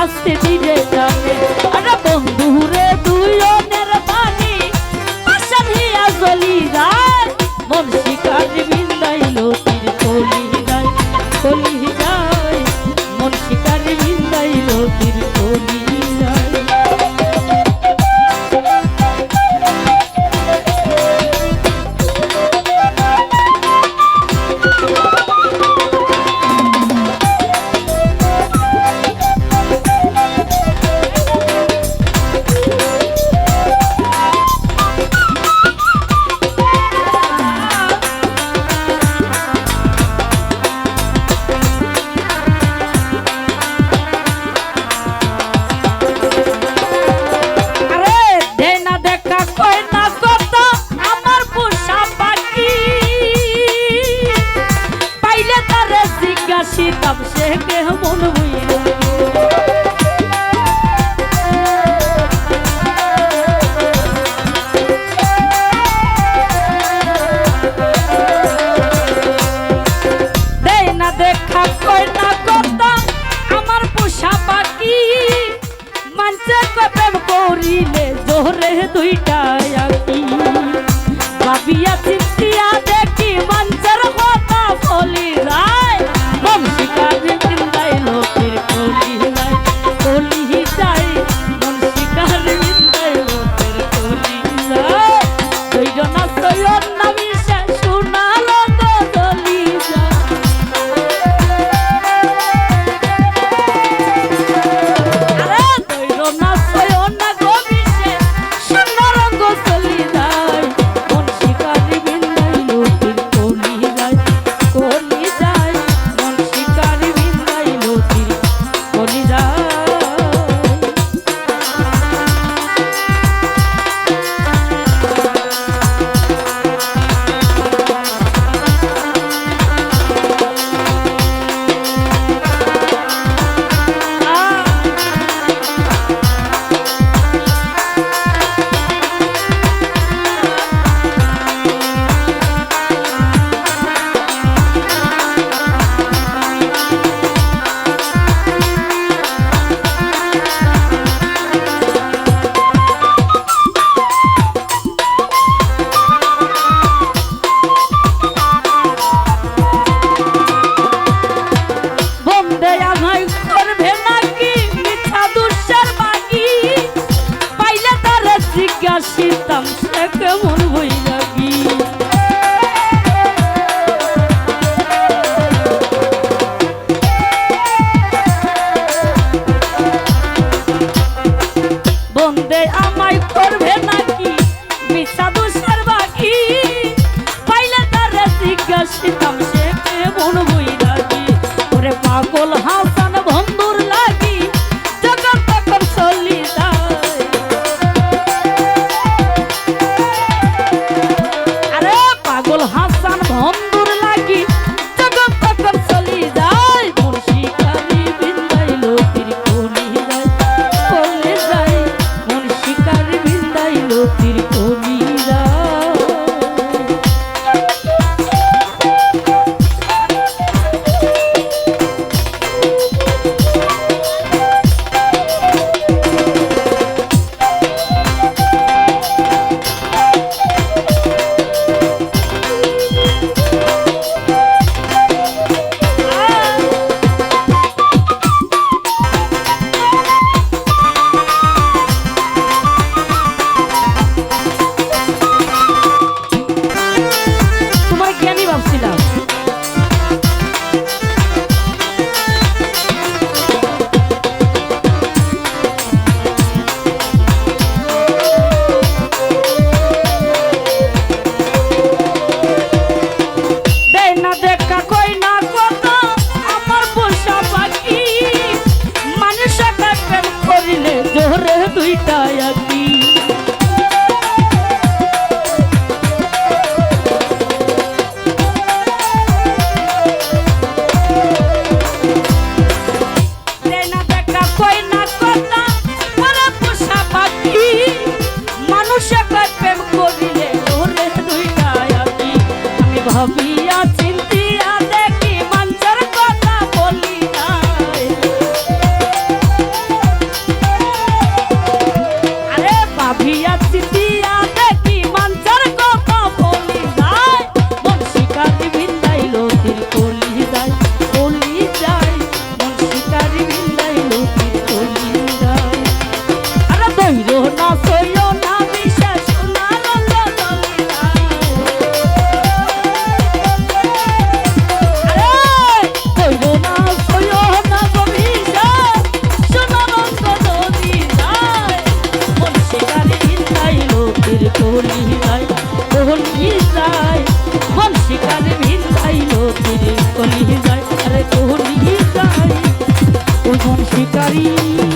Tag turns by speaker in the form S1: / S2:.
S1: আস্তে ধীরে যাবে। আরে বন্ধু রে তুই অনের পানি পাশান হিয়া জ্বলি যায়, মন শিকার বিন্দাইলো তীর কলি যায়, কলি যায়, মন শিকার বিন্দাইলো তীর কলি যায়। শীতাম সে কে মন হইল দেয় না দেখা কই না কথা আমার পোষা পাখি মানছে প্রেম করিলে জোরে দুইটা আঁকি ভাবিয়া চিন্তিয়া দেখি মঞ্চের কথা বলি রায় মন শিকার বিন্দাইলো তীর কলি যায়, কলি যায়, মন শিকার বিন্দাইলো তীর কলি যায়। দুইজন সৈয়দ নামি সে শোনালো গজলি যায়। আরে দুইজন সৈয়দ না গবি সে সুন্দর গজলি যায়, মন শিকার বিন্দাইলো তীর কলি যায়, কলি যায়, মন শিকার বিন্দাইলো তীর কলি যায়। বন্দে আমায় করবে নাকি মিথ্যা দুঃসের বাকি পাইলে তারে জিজ্ঞাসিতাম সে কেমন হই লাগি। বন্দে আমায় করবে নাকি মিথ্যা দুঃসের বাকি পাইলে তারে জিজ্ঞাসিতাম সে কেমন হই লাগি। ওরে পাগল হাসান বন্ধুর লাগি জগৎ তখন চলি যায়। বাড়ি